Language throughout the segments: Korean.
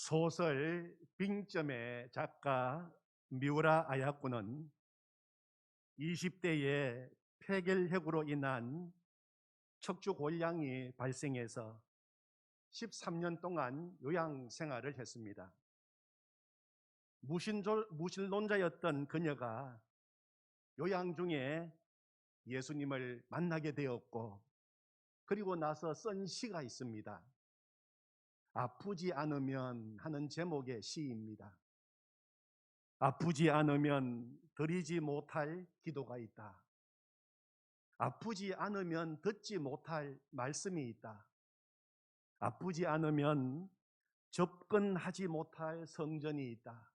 소설 빙점의 작가 미우라 아야코는 20대에 폐결핵으로 인한 척추골량이 발생해서 13년 동안 요양 생활을 했습니다. 무신론자였던 그녀가 요양 중에 예수님을 만나게 되었고, 그리고 나서 쓴 시가 있습니다. 아프지 않으면 하는 제목의 시입니다. 아프지 않으면 드리지 못할 기도가 있다. 아프지 않으면 듣지 못할 말씀이 있다. 아프지 않으면 접근하지 못할 성전이 있다.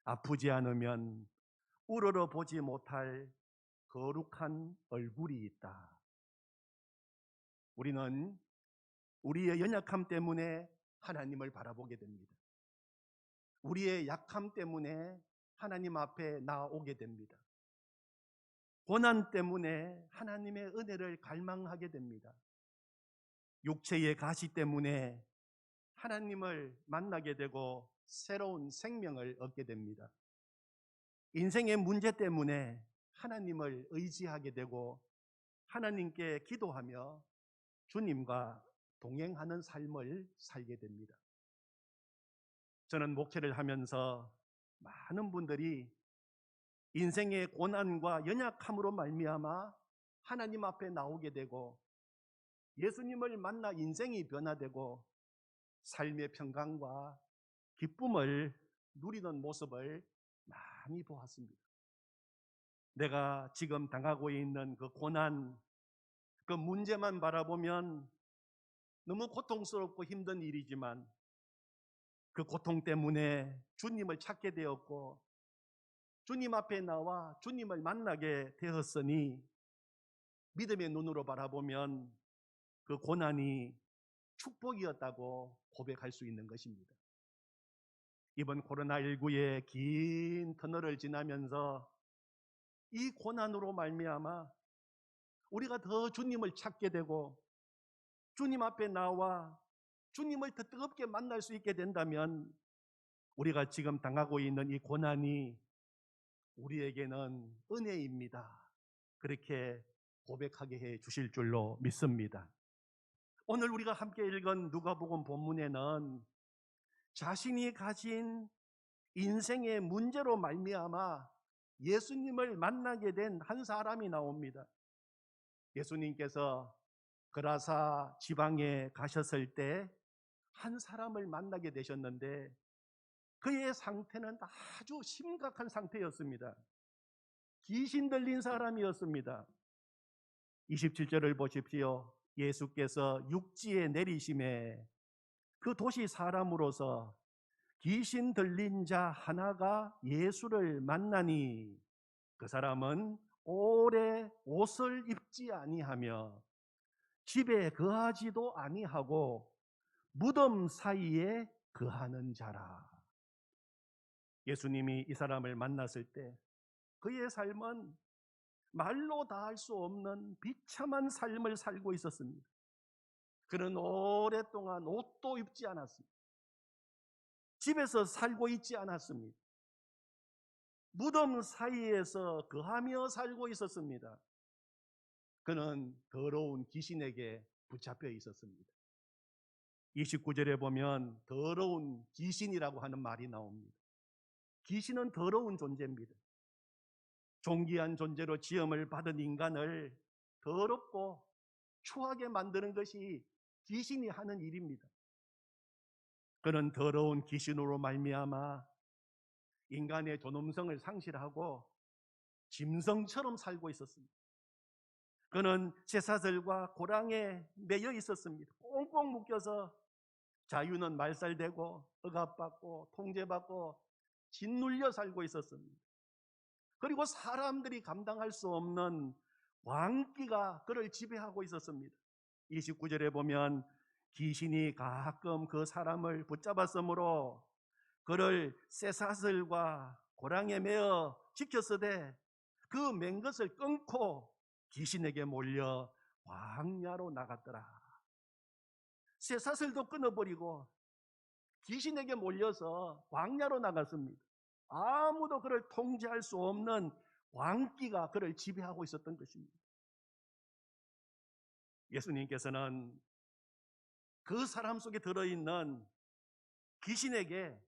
아프지 않으면 우러러 보지 못할 거룩한 얼굴이 있다. 우리는 우리의 연약함 때문에 하나님을 바라보게 됩니다. 우리의 약함 때문에 하나님 앞에 나아오게 됩니다. 고난 때문에 하나님의 은혜를 갈망하게 됩니다. 육체의 가시 때문에 하나님을 만나게 되고 새로운 생명을 얻게 됩니다. 인생의 문제 때문에 하나님을 의지하게 되고 하나님께 기도하며 주님과 동행하는 삶을 살게 됩니다. 저는 목회를 하면서 많은 분들이 인생의 고난과 연약함으로 말미암아 하나님 앞에 나오게 되고 예수님을 만나 인생이 변화되고 삶의 평강과 기쁨을 누리는 모습을 많이 보았습니다. 내가 지금 당하고 있는 그 고난, 그 문제만 바라보면 너무 고통스럽고 힘든 일이지만 그 고통 때문에 주님을 찾게 되었고 주님 앞에 나와 주님을 만나게 되었으니 믿음의 눈으로 바라보면 그 고난이 축복이었다고 고백할 수 있는 것입니다. 이번 코로나19의 긴 터널을 지나면서 이 고난으로 말미암아 우리가 더 주님을 찾게 되고 주님 앞에 나와 주님을 더 뜨겁게 만날 수 있게 된다면 우리가 지금 당하고 있는 이 고난이 우리에게는 은혜입니다. 그렇게 고백하게 해 주실 줄로 믿습니다. 오늘 우리가 함께 읽은 누가복음 본문에는 자신이 가진 인생의 문제로 말미암아 예수님을 만나게 된 한 사람이 나옵니다. 예수님께서 그라사 지방에 가셨을 때 한 사람을 만나게 되셨는데 그의 상태는 아주 심각한 상태였습니다. 귀신 들린 사람이었습니다. 27절을 보십시오. 예수께서 육지에 내리심에 그 도시 사람으로서 귀신 들린 자 하나가 예수를 만나니 그 사람은 오래 옷을 입지 아니하며 집에 거하지도 아니하고 무덤 사이에 거하는 자라. 예수님이 이 사람을 만났을 때 그의 삶은 말로 다 할 수 없는 비참한 삶을 살고 있었습니다. 그는 오랫동안 옷도 입지 않았습니다. 집에서 살고 있지 않았습니다. 무덤 사이에서 거하며 살고 있었습니다. 그는 더러운 귀신에게 붙잡혀 있었습니다. 29절에 보면 더러운 귀신이라고 하는 말이 나옵니다. 귀신은 더러운 존재입니다. 존귀한 존재로 지음을 받은 인간을 더럽고 추하게 만드는 것이 귀신이 하는 일입니다. 그는 더러운 귀신으로 말미암아 인간의 존엄성을 상실하고 짐승처럼 살고 있었습니다. 그는 쇠사슬과 고랑에 매여 있었습니다. 꽁꽁 묶여서 자유는 말살되고 억압받고 통제받고 짓눌려 살고 있었습니다. 그리고 사람들이 감당할 수 없는 광기가 그를 지배하고 있었습니다. 29절에 보면 귀신이 가끔 그 사람을 붙잡았으므로 그를 쇠사슬과 고랑에 매어 지켰으되 그 맨 것을 끊고 귀신에게 몰려 광야로 나갔더라. 쇠사슬도 끊어버리고 귀신에게 몰려서 광야로 나갔습니다. 아무도 그를 통제할 수 없는 광기가 그를 지배하고 있었던 것입니다. 예수님께서는 그 사람 속에 들어있는 귀신에게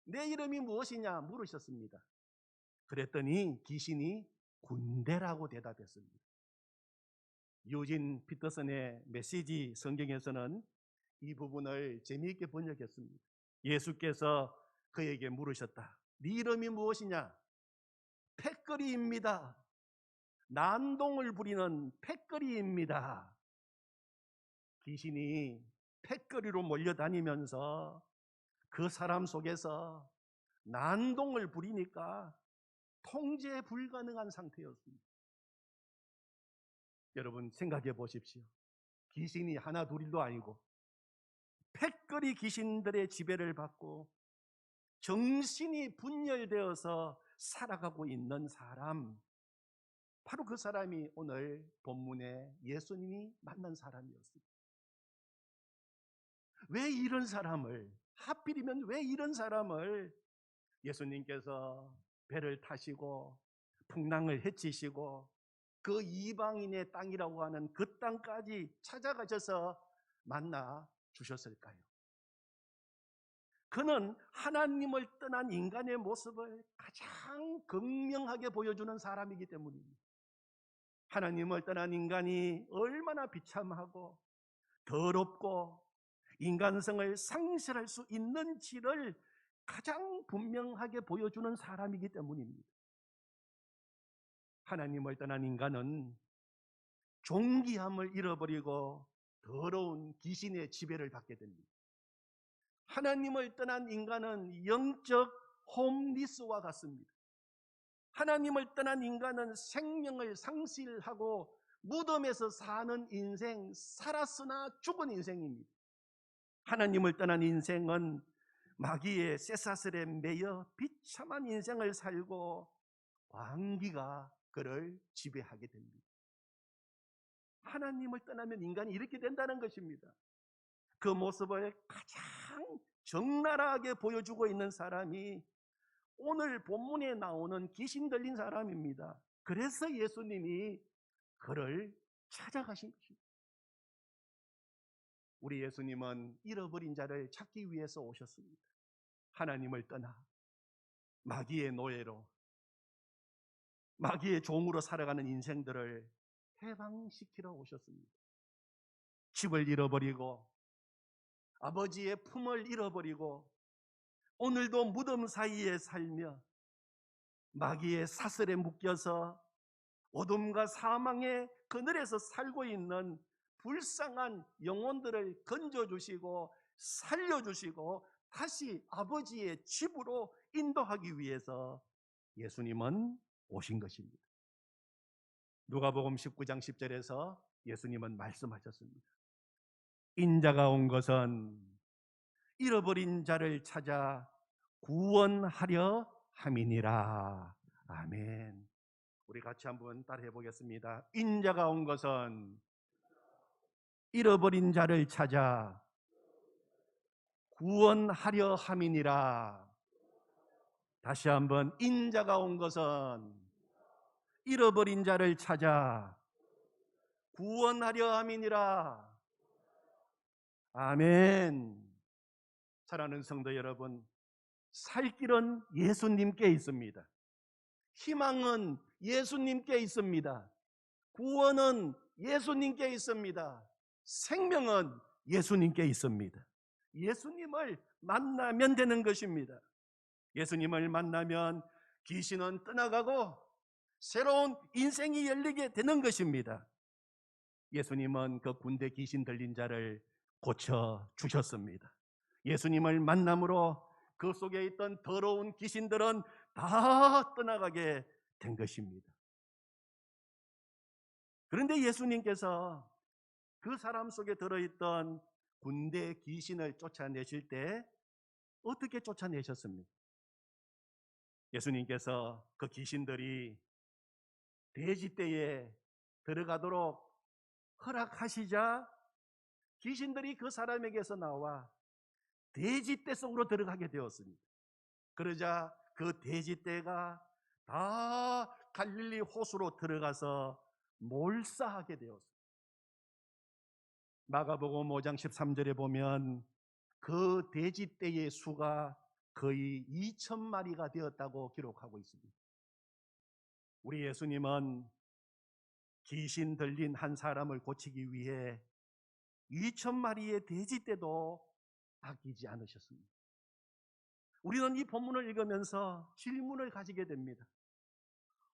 내 이름이 무엇이냐 물으셨습니다. 그랬더니 귀신이 군대라고 대답했습니다. 유진 피터슨의 메시지 성경에서는 이 부분을 재미있게 번역했습니다. 예수께서 그에게 물으셨다. 네 이름이 무엇이냐? 패거리입니다. 난동을 부리는 패거리입니다. 귀신이 패거리로 몰려다니면서 그 사람 속에서 난동을 부리니까 통제 불가능한 상태였습니다. 여러분 생각해 보십시오. 귀신이 하나 둘도 아니고 패거리 귀신들의 지배를 받고 정신이 분열되어서 살아가고 있는 사람, 바로 그 사람이 오늘 본문에 예수님이 만난 사람이었습니다. 왜 이런 사람을, 하필이면 왜 이런 사람을 예수님께서 배를 타시고 풍랑을 헤치시고 그 이방인의 땅이라고 하는 그 땅까지 찾아가셔서 만나 주셨을까요? 그는 하나님을 떠난 인간의 모습을 가장 극명하게 보여주는 사람이기 때문입니다. 하나님을 떠난 인간이 얼마나 비참하고 더럽고 인간성을 상실할 수 있는지를 가장 분명하게 보여주는 사람이기 때문입니다. 하나님을 떠난 인간은 존귀함을 잃어버리고 더러운 귀신의 지배를 받게 됩니다. 하나님을 떠난 인간은 영적 홈리스와 같습니다. 하나님을 떠난 인간은 생명을 상실하고 무덤에서 사는 인생, 살았으나 죽은 인생입니다. 하나님을 떠난 인생은 마귀의 쇠사슬에 매여 비참한 인생을 살고 광기가 그를 지배하게 됩니다. 하나님을 떠나면 인간이 이렇게 된다는 것입니다. 그 모습을 가장 적나라하게 보여주고 있는 사람이 오늘 본문에 나오는 귀신 들린 사람입니다. 그래서 예수님이 그를 찾아가신 것입니다. 우리 예수님은 잃어버린 자를 찾기 위해서 오셨습니다. 하나님을 떠나 마귀의 노예로, 마귀의 종으로 살아가는 인생들을 해방시키러 오셨습니다. 집을 잃어버리고 아버지의 품을 잃어버리고 오늘도 무덤 사이에 살며 마귀의 사슬에 묶여서 어둠과 사망의 그늘에서 살고 있는 불쌍한 영혼들을 건져주시고 살려주시고 다시 아버지의 집으로 인도하기 위해서 예수님은 오신 것입니다. 누가복음 19장 10절에서 예수님은 말씀하셨습니다. 인자가 온 것은 잃어버린 자를 찾아 구원하려 함이니라. 아멘. 우리 같이 한번 따라해 보겠습니다. 인자가 온 것은 잃어버린 자를 찾아 구원하려 함이니라. 다시 한번, 인자가 온 것은 잃어버린 자를 찾아 구원하려 함이니라. 아멘. 사랑하는 성도 여러분, 살 길은 예수님께 있습니다. 희망은 예수님께 있습니다. 구원은 예수님께 있습니다. 생명은 예수님께 있습니다. 예수님을 만나면 되는 것입니다. 예수님을 만나면 귀신은 떠나가고 새로운 인생이 열리게 되는 것입니다. 예수님은 그 군대 귀신 들린 자를 고쳐 주셨습니다. 예수님을 만남으로 그 속에 있던 더러운 귀신들은 다 떠나가게 된 것입니다. 그런데 예수님께서 그 사람 속에 들어있던 군대 귀신을 쫓아내실 때 어떻게 쫓아내셨습니까? 예수님께서 그 귀신들이 돼지떼에 들어가도록 허락하시자 귀신들이 그 사람에게서 나와 돼지떼 속으로 들어가게 되었습니다. 그러자 그 돼지떼가 다 갈릴리 호수로 들어가서 몰사하게 되었습니다. 마가복음 5장 13절에 보면 그 돼지떼의 수가 거의 2,000마리가 되었다고 기록하고 있습니다. 우리 예수님은 귀신 들린 한 사람을 고치기 위해 2,000마리의 돼지떼도 아끼지 않으셨습니다. 우리는 이 본문을 읽으면서 질문을 가지게 됩니다.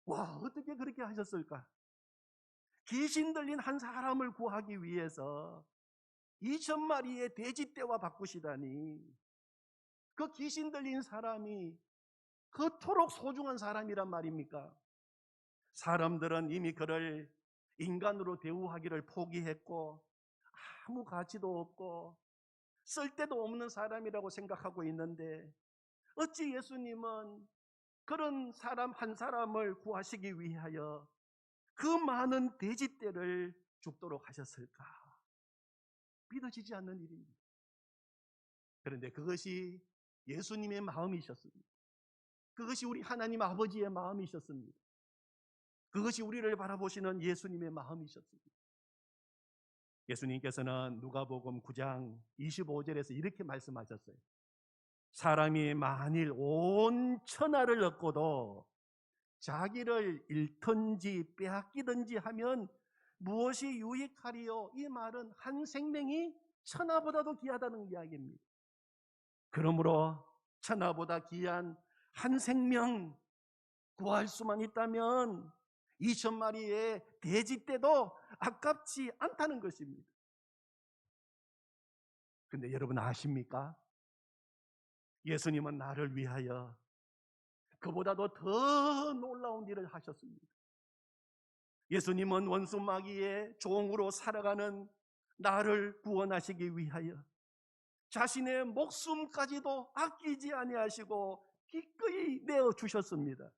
와, 어떻게 그렇게 하셨을까? 귀신 들린 한 사람을 구하기 위해서 2,000마리의 돼지떼와 바꾸시다니, 그 귀신 들린 사람이 그토록 소중한 사람이란 말입니까? 사람들은 이미 그를 인간으로 대우하기를 포기했고 아무 가치도 없고 쓸데도 없는 사람이라고 생각하고 있는데, 어찌 예수님은 그런 사람 한 사람을 구하시기 위하여 그 많은 돼지떼를 죽도록 하셨을까? 믿어지지 않는 일입니다. 그런데 그것이 예수님의 마음이셨습니다. 그것이 우리 하나님 아버지의 마음이셨습니다. 그것이 우리를 바라보시는 예수님의 마음이셨습니다. 예수님께서는 누가복음 9장 25절에서 이렇게 말씀하셨어요. 사람이 만일 온 천하를 얻고도 자기를 잃든지 빼앗기든지 하면 무엇이 유익하리요? 이 말은 한 생명이 천하보다도 귀하다는 이야기입니다. 그러므로 천하보다 귀한 한 생명 구할 수만 있다면 2,000마리의 돼지떼도 아깝지 않다는 것입니다. 근데 여러분 아십니까? 예수님은 나를 위하여 그보다도 더 놀라운 일을 하셨습니다. 예수님은 원수 마귀의 종으로 살아가는 나를 구원하시기 위하여 자신의 목숨까지도 아끼지 아니하시고 기꺼이 내어 주셨습니다.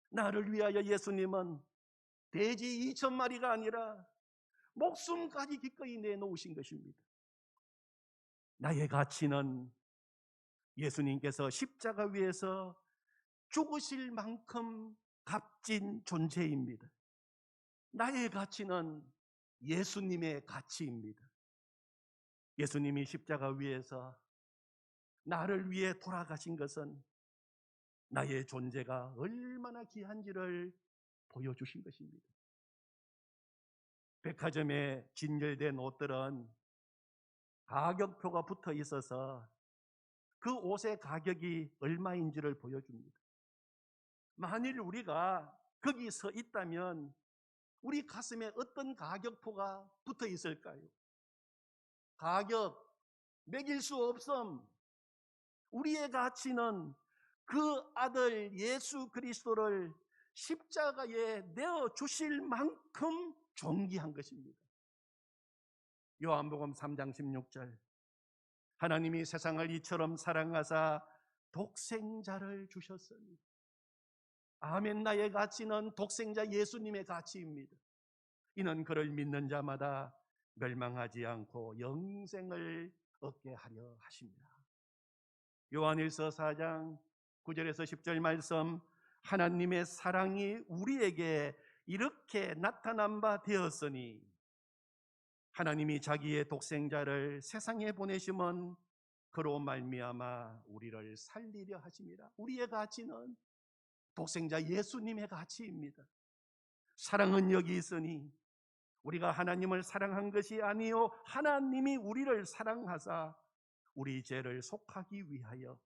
나를 위하여 예수님은 돼지 2,000마리가 아니라 목숨까지 기꺼이 내놓으신 것입니다. 나의 가치는 예수님께서 십자가 위에서 죽으실 만큼 값진 존재입니다. 나의 가치는 예수님의 가치입니다. 예수님이 십자가 위에서 나를 위해 돌아가신 것은 나의 존재가 얼마나 귀한지를 보여주신 것입니다. 백화점에 진열된 옷들은 가격표가 붙어 있어서 그 옷의 가격이 얼마인지를 보여줍니다. 만일 우리가 거기 서 있다면 우리 가슴에 어떤 가격표가 붙어 있을까요? 가격 매길 수 없음. 우리의 가치는 그 아들 예수 그리스도를 십자가에 내어 주실 만큼 존귀한 것입니다. 요한복음 3장 16절, 하나님이 세상을 이처럼 사랑하사 독생자를 주셨으니. 아멘. 나의 가치는 독생자 예수님의 가치입니다. 이는 그를 믿는 자마다 멸망하지 않고 영생을 얻게 하려 하십니다. 요한일서 4장 9절에서 10절 말씀, 하나님의 사랑이 우리에게 이렇게 나타난 바 되었으니 하나님이 자기의 독생자를 세상에 보내심은 그로 말미암아 우리를 살리려 하심이라. 우리의 가치는 독생자 예수님의 가치입니다. 사랑은 여기 있으니 우리가 하나님을 사랑한 것이 아니요 하나님이 우리를 사랑하사 우리 죄를 속하기 위하여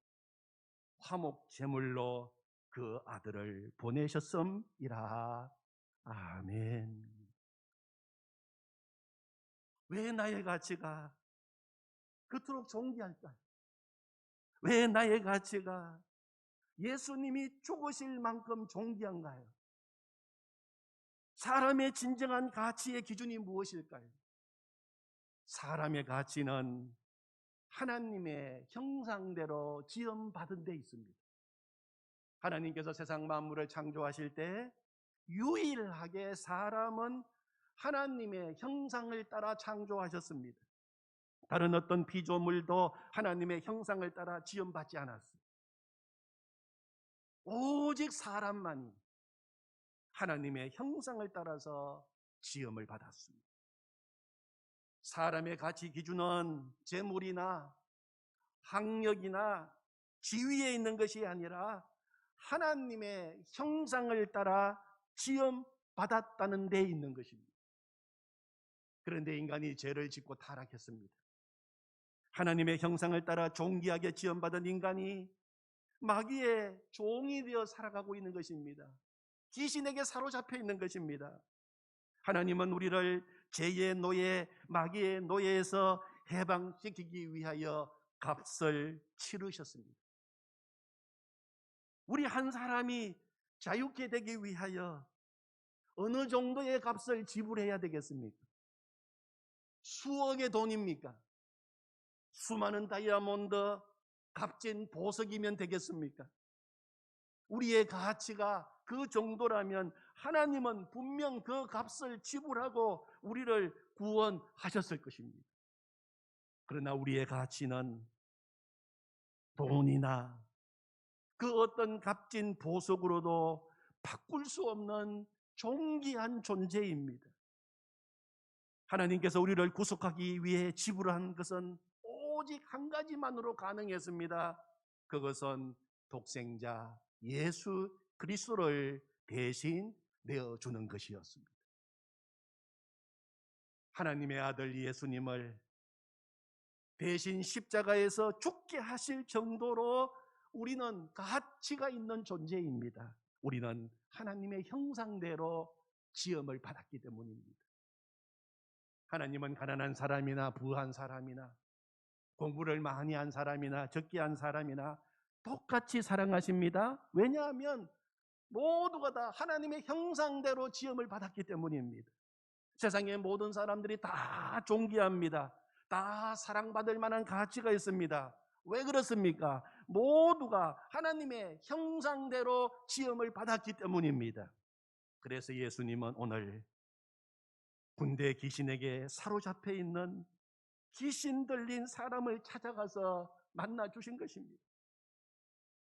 화목 제물로 그 아들을 보내셨음이라. 아멘. 왜 나의 가치가 그토록 존귀할까요? 왜 나의 가치가 예수님이 죽으실 만큼 존귀한가요? 사람의 진정한 가치의 기준이 무엇일까요? 사람의 가치는 하나님의 형상대로 지음받은 데 있습니다. 하나님께서 세상 만물을 창조하실 때 유일하게 사람은 하나님의 형상을 따라 창조하셨습니다. 다른 어떤 피조물도 하나님의 형상을 따라 지음받지 않았어요. 오직 사람만이 하나님의 형상을 따라서 지음을 받았습니다. 사람의 가치 기준은 재물이나 학력이나 지위에 있는 것이 아니라 하나님의 형상을 따라 지음 받았다는 데 있는 것입니다. 그런데 인간이 죄를 짓고 타락했습니다. 하나님의 형상을 따라 존귀하게 지음받은 인간이 마귀의 종이 되어 살아가고 있는 것입니다. 귀신에게 사로잡혀 있는 것입니다. 하나님은 우리를 죄의 노예, 마귀의 노예에서 해방시키기 위하여 값을 치르셨습니다. 우리 한 사람이 자유케 되기 위하여 어느 정도의 값을 지불해야 되겠습니까? 수억의 돈입니까? 수많은 다이아몬드, 값진 보석이면 되겠습니까? 우리의 가치가 그 정도라면 하나님은 분명 그 값을 지불하고 우리를 구원하셨을 것입니다. 그러나 우리의 가치는 돈이나 그 어떤 값진 보석으로도 바꿀 수 없는 존귀한 존재입니다. 하나님께서 우리를 구속하기 위해 지불한 것은 오직 한 가지만으로 가능했습니다. 그것은 독생자 예수 그리스도를 대신 내어주는 것이었습니다. 하나님의 아들 예수님을 대신 십자가에서 죽게 하실 정도로 우리는 가치가 있는 존재입니다. 우리는 하나님의 형상대로 지음을 받았기 때문입니다. 하나님은 가난한 사람이나 부한 사람이나 공부를 많이 한 사람이나 적게 한 사람이나 똑같이 사랑하십니다. 왜냐하면 모두가 다 하나님의 형상대로 지음을 받았기 때문입니다. 세상의 모든 사람들이 다 존귀합니다. 다 사랑받을 만한 가치가 있습니다. 왜 그렇습니까? 모두가 하나님의 형상대로 지음을 받았기 때문입니다. 그래서 예수님은 오늘 군대 귀신에게 사로잡혀 있는 귀신 들린 사람을 찾아가서 만나 주신 것입니다.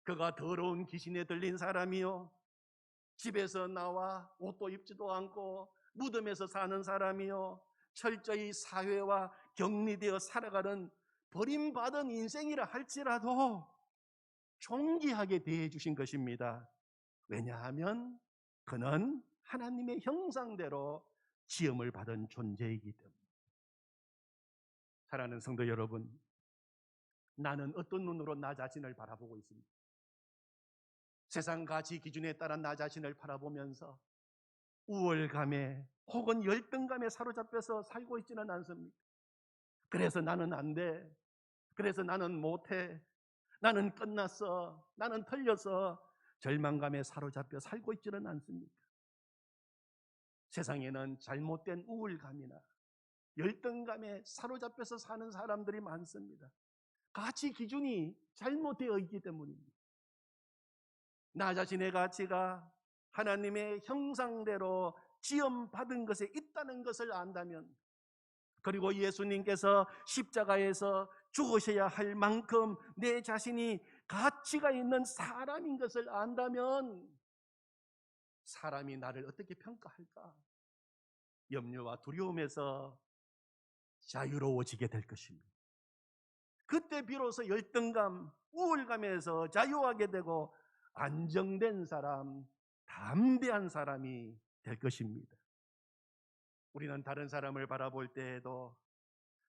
그가 더러운 귀신에 들린 사람이요, 집에서 나와 옷도 입지도 않고 무덤에서 사는 사람이요, 철저히 사회와 격리되어 살아가는 버림받은 인생이라 할지라도 존귀하게 대해 주신 것입니다. 왜냐하면 그는 하나님의 형상대로 지음을 받은 존재이기 때문에. 사랑하는 성도 여러분, 나는 어떤 눈으로 나 자신을 바라보고 있습니다. 세상 가치 기준에 따라 나 자신을 바라보면서 우월감에 혹은 열등감에 사로잡혀서 살고 있지는 않습니다. 그래서 나는 안 돼. 그래서 나는 못해. 나는 끝났어. 나는 틀렸어. 절망감에 사로잡혀 살고 있지는 않습니까? 세상에는 잘못된 우울감이나 열등감에 사로잡혀서 사는 사람들이 많습니다. 가치 기준이 잘못되어 있기 때문입니다. 나 자신의 가치가 하나님의 형상대로 지음받은 것에 있다는 것을 안다면, 그리고 예수님께서 십자가에서 죽으셔야 할 만큼 내 자신이 가치가 있는 사람인 것을 안다면 사람이 나를 어떻게 평가할까? 염려와 두려움에서 자유로워지게 될 것입니다. 그때 비로소 열등감, 우울감에서 자유하게 되고 안정된 사람, 담대한 사람이 될 것입니다. 우리는 다른 사람을 바라볼 때에도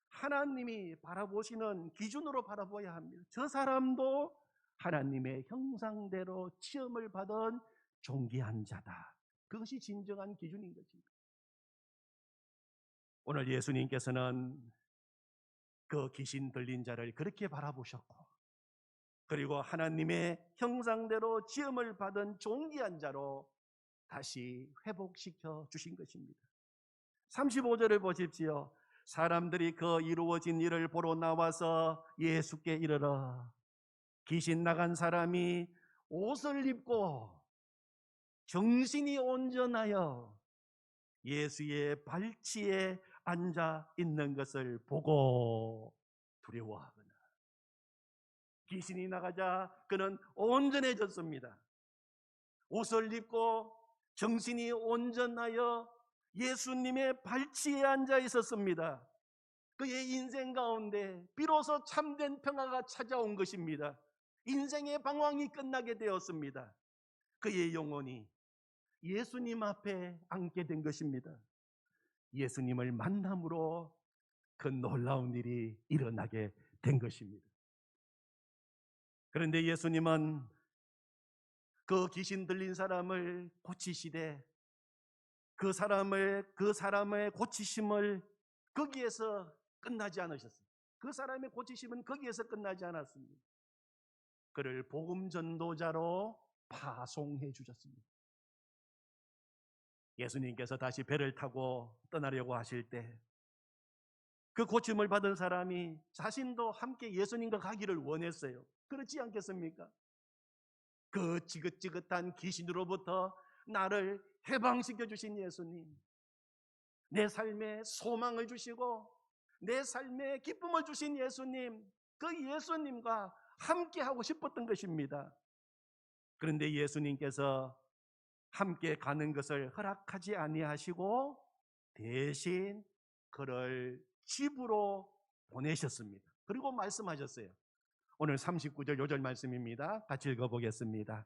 하나님이 바라보시는 기준으로 바라봐야 합니다. 저 사람도 하나님의 형상대로 시험을 받은 존귀한 자다. 그것이 진정한 기준인 것입니다. 오늘 예수님께서는 그 귀신 들린 자를 그렇게 바라보셨고, 그리고 하나님의 형상대로 지음을 받은 존귀한 자로 다시 회복시켜 주신 것입니다. 35절을 보십시오. 사람들이 그 이루어진 일을 보러 나와서 예수께 이르러 귀신 나간 사람이 옷을 입고 정신이 온전하여 예수의 발치에 앉아 있는 것을 보고 두려워하거나. 귀신이 나가자 그는 온전해졌습니다. 옷을 입고 정신이 온전하여 예수님의 발치에 앉아 있었습니다. 그의 인생 가운데 비로소 참된 평화가 찾아온 것입니다. 인생의 방황이 끝나게 되었습니다. 그의 영혼이 예수님 앞에 앉게 된 것입니다. 예수님을 만남으로 그 놀라운 일이 일어나게 된 것입니다. 그런데 예수님은 그 귀신 들린 사람을 고치시되 그 사람의 고치심을 거기에서 끝나지 않으셨어요. 그 사람의 고치심은 거기에서 끝나지 않았습니다. 그를 복음 전도자로 파송해 주셨습니다. 예수님께서 다시 배를 타고 떠나려고 하실 때 그 고침을 받은 사람이 자신도 함께 예수님과 가기를 원했어요. 그렇지 않겠습니까? 그 지긋지긋한 귀신으로부터 나를 해방시켜 주신 예수님, 내 삶에 소망을 주시고 내 삶에 기쁨을 주신 예수님, 그 예수님과 함께 하고 싶었던 것입니다. 그런데 예수님께서 함께 가는 것을 허락하지 아니하시고 대신 그를 집으로 보내셨습니다. 그리고 말씀하셨어요. 오늘 39절 요절 말씀입니다. 같이 읽어보겠습니다.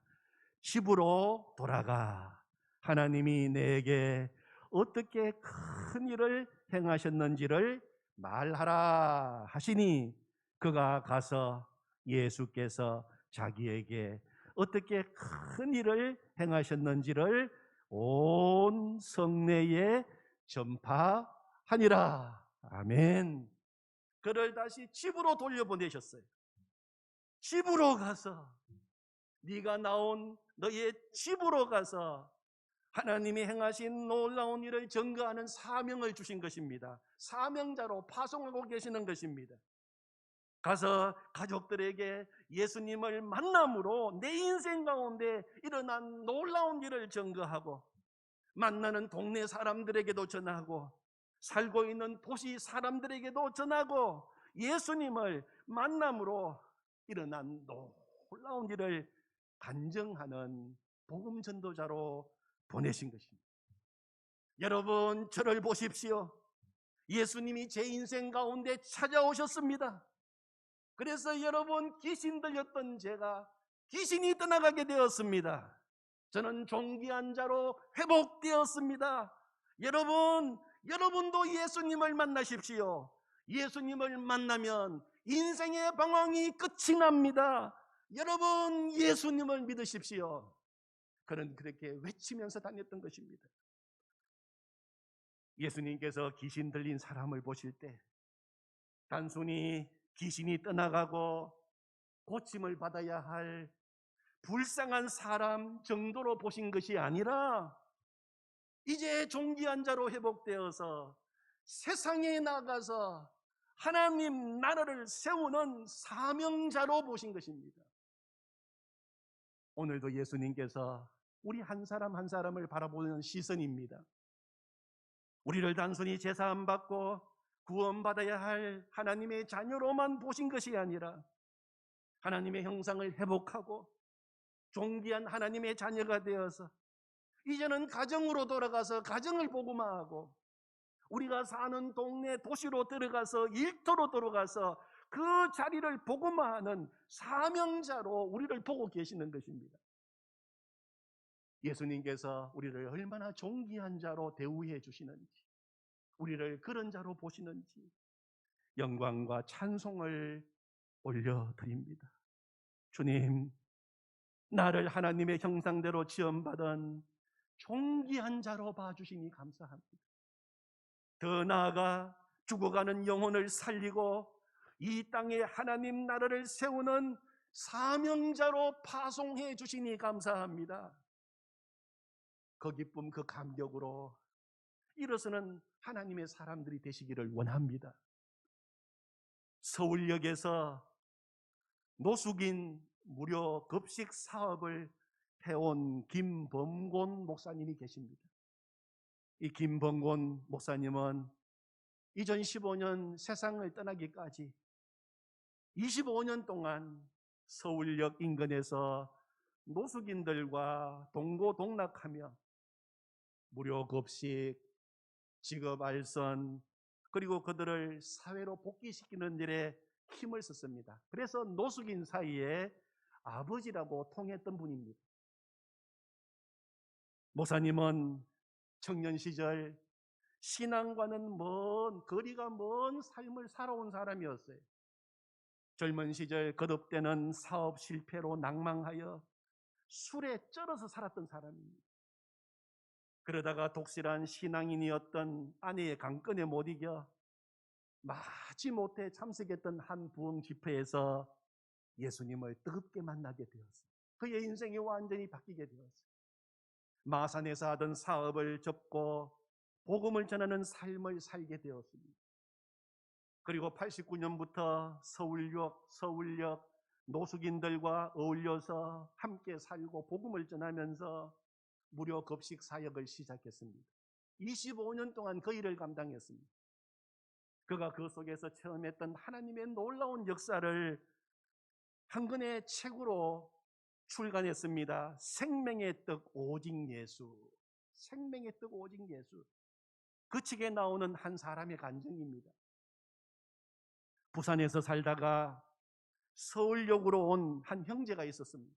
집으로 돌아가 하나님이 내게 어떻게 큰 일을 행하셨는지를 말하라 하시니 그가 가서 예수께서 자기에게 어떻게 큰 일을 행하셨는지를 온 성내에 전파하니라. 아멘. 그를 다시 집으로 돌려보내셨어요. 집으로 가서 네가 나온 너의 집으로 가서 하나님이 행하신 놀라운 일을 증거하는 사명을 주신 것입니다. 사명자로 파송하고 계시는 것입니다. 가서 가족들에게 예수님을 만남으로 내 인생 가운데 일어난 놀라운 일을 증거하고 만나는 동네 사람들에게도 전하고 살고 있는 도시 사람들에게도 전하고 예수님을 만남으로 일어난 놀라운 일을 간증하는 복음 전도자로 보내신 것입니다. 여러분, 저를 보십시오. 예수님이 제 인생 가운데 찾아오셨습니다. 그래서 여러분, 귀신 들렸던 제가 귀신이 떠나가게 되었습니다. 저는 존귀한 자로 회복되었습니다. 여러분도 예수님을 만나십시오. 예수님을 만나면 인생의 방황이 끝이 납니다. 여러분, 예수님을 믿으십시오. 그는 그렇게 외치면서 다녔던 것입니다. 예수님께서 귀신 들린 사람을 보실 때 단순히 귀신이 떠나가고 고침을 받아야 할 불쌍한 사람 정도로 보신 것이 아니라 이제 존귀한 자로 회복되어서 세상에 나가서 하나님 나라를 세우는 사명자로 보신 것입니다. 오늘도 예수님께서 우리 한 사람 한 사람을 바라보는 시선입니다. 우리를 단순히 제사함 받고 구원받아야 할 하나님의 자녀로만 보신 것이 아니라 하나님의 형상을 회복하고 존귀한 하나님의 자녀가 되어서 이제는 가정으로 돌아가서 가정을 복음화하고 우리가 사는 동네 도시로 들어가서 일터로 들어가서 그 자리를 복음화하는 사명자로 우리를 보고 계시는 것입니다. 예수님께서 우리를 얼마나 존귀한 자로 대우해 주시는지, 우리를 그런 자로 보시는지 영광과 찬송을 올려드립니다. 주님, 나를 하나님의 형상대로 지음받은 존귀한 자로 봐주시니 감사합니다. 더 나아가 죽어가는 영혼을 살리고 이 땅에 하나님 나라를 세우는 사명자로 파송해 주시니 감사합니다. 그 기쁨, 그 감격으로 일어서는 하나님의 사람들이 되시기를 원합니다. 서울역에서 노숙인 무료 급식 사업을 해온 김범곤 목사님이 계십니다. 이 김범곤 목사님은 2015년 세상을 떠나기까지 25년 동안 서울역 인근에서 노숙인들과 동고동락하며 무료 급식, 직업 알선, 그리고 그들을 사회로 복귀시키는 일에 힘을 썼습니다. 그래서 노숙인 사이에 아버지라고 통했던 분입니다. 목사님은 청년 시절 신앙과는 거리가 먼 삶을 살아온 사람이었어요. 젊은 시절 거듭되는 사업 실패로 낭망하여 술에 쩔어서 살았던 사람입니다. 그러다가 독실한 신앙인이었던 아내의 강권에 못 이겨 마지못해 참석했던 한 부흥 집회에서 예수님을 뜨겁게 만나게 되었어요. 그의 인생이 완전히 바뀌게 되었어요. 마산에서 하던 사업을 접고 복음을 전하는 삶을 살게 되었습니다. 그리고 89년부터 서울역 노숙인들과 어울려서 함께 살고 복음을 전하면서 무료 급식 사역을 시작했습니다. 25년 동안 그 일을 감당했습니다. 그가 그 속에서 처음 했던 하나님의 놀라운 역사를 한 권의 책으로 출간했습니다. 생명의 떡 오직 예수. 생명의 떡 오직 예수. 그 책에 나오는 한 사람의 간증입니다. 부산에서 살다가 서울역으로 온 한 형제가 있었습니다.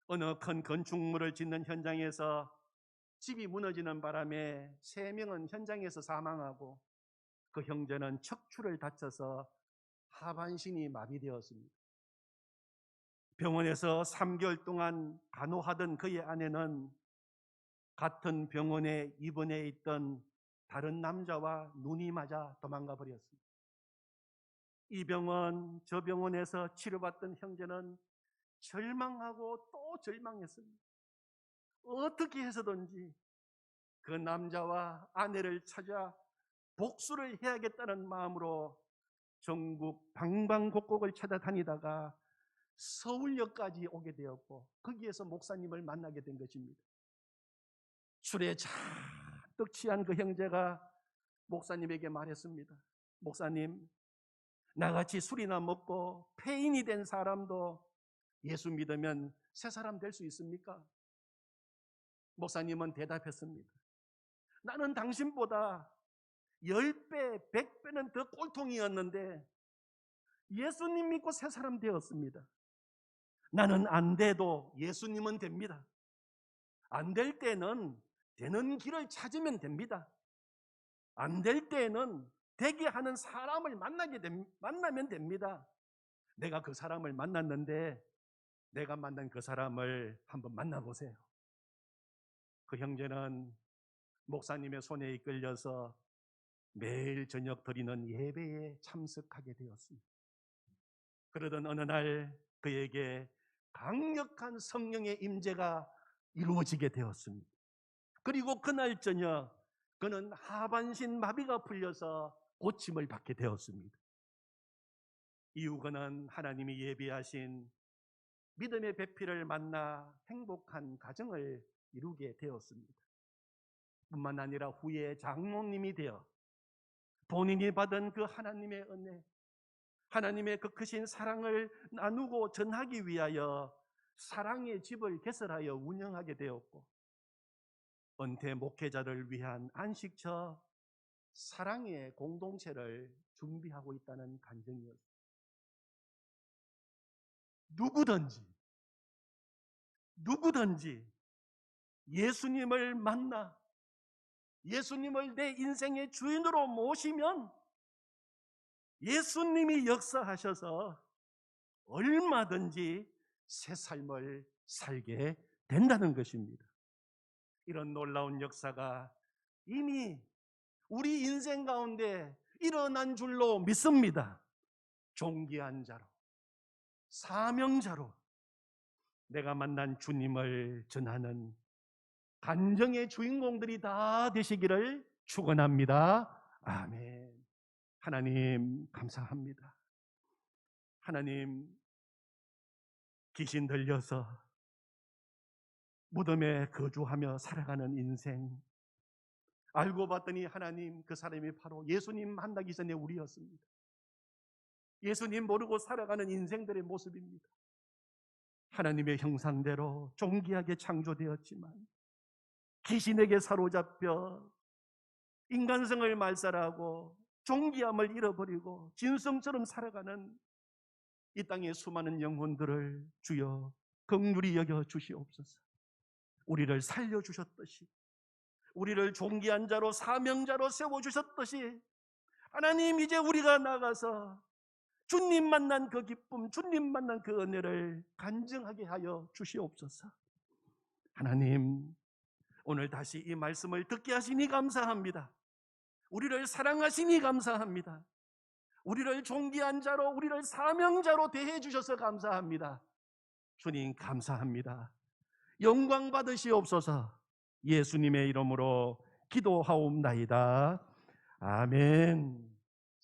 어느 큰 건축물을 짓는 현장에서 집이 무너지는 바람에 3명은 현장에서 사망하고 그 형제는 척추를 다쳐서 하반신이 마비되었습니다. 병원에서 3개월 동안 간호하던 그의 아내는 같은 병원에 입원해 있던 다른 남자와 눈이 맞아 도망가 버렸습니다. 이 병원, 저 병원에서 치료받던 형제는 절망하고 또 절망했습니다. 어떻게 해서든지 그 남자와 아내를 찾아 복수를 해야겠다는 마음으로 전국 방방곡곡을 찾아다니다가 서울역까지 오게 되었고 거기에서 목사님을 만나게 된 것입니다. 술에 잔뜩 취한 그 형제가 목사님에게 말했습니다. 목사님, 나같이 술이나 먹고 폐인이 된 사람도 예수 믿으면 새 사람 될 수 있습니까? 목사님은 대답했습니다. 나는 당신보다 10배, 100배는 더 꼴통이었는데 예수님 믿고 새 사람 되었습니다. 나는 안 돼도 예수님은 됩니다. 안 될 때는 되는 길을 찾으면 됩니다. 안 될 때는 되게 하는 사람을 만나면 됩니다. 내가 그 사람을 만났는데 내가 만난 그 사람을 한번 만나보세요. 그 형제는 목사님의 손에 이끌려서 매일 저녁 드리는 예배에 참석하게 되었습니다. 그러던 어느 날 그에게 강력한 성령의 임재가 이루어지게 되었습니다. 그리고 그날 저녁 그는 하반신 마비가 풀려서 고침을 받게 되었습니다. 이후 그는 하나님이 예비하신 믿음의 배필을 만나 행복한 가정을 이루게 되었습니다. 뿐만 아니라 후에 장로님이 되어 본인이 받은 그 하나님의 은혜, 하나님의 그 크신 사랑을 나누고 전하기 위하여 사랑의 집을 개설하여 운영하게 되었고 은퇴 목회자를 위한 안식처 사랑의 공동체를 준비하고 있다는 간증이었습니다. 누구든지 예수님을 만나 예수님을 내 인생의 주인으로 모시면 예수님이 역사하셔서 얼마든지 새 삶을 살게 된다는 것입니다. 이런 놀라운 역사가 이미 우리 인생 가운데 일어난 줄로 믿습니다. 존귀한 자로, 사명자로 내가 만난 주님을 전하는 간정의 주인공들이 다 되시기를 축원합니다. 아멘. 하나님 감사합니다. 하나님 귀신 들려서 무덤에 거주하며 살아가는 인생 알고 봤더니 하나님 그 사람이 바로 예수님 만나기 전에 우리였습니다. 예수님 모르고 살아가는 인생들의 모습입니다. 하나님의 형상대로 존귀하게 창조되었지만 귀신에게 사로잡혀 인간성을 말살하고 존귀함을 잃어버리고 짐승처럼 살아가는 이 땅의 수많은 영혼들을 주여 긍휼히 여겨 주시옵소서. 우리를 살려주셨듯이, 우리를 존귀한 자로 사명자로 세워주셨듯이, 하나님 이제 우리가 나가서 주님 만난 그 기쁨, 주님 만난 그 은혜를 간증하게 하여 주시옵소서. 하나님, 오늘 다시 이 말씀을 듣게 하시니 감사합니다. 우리를 사랑하시니 감사합니다. 우리를 존귀한 자로, 우리를 사명자로 대해 주셔서 감사합니다. 주님 감사합니다. 영광 받으시옵소서. 예수님의 이름으로 기도하옵나이다. 아멘.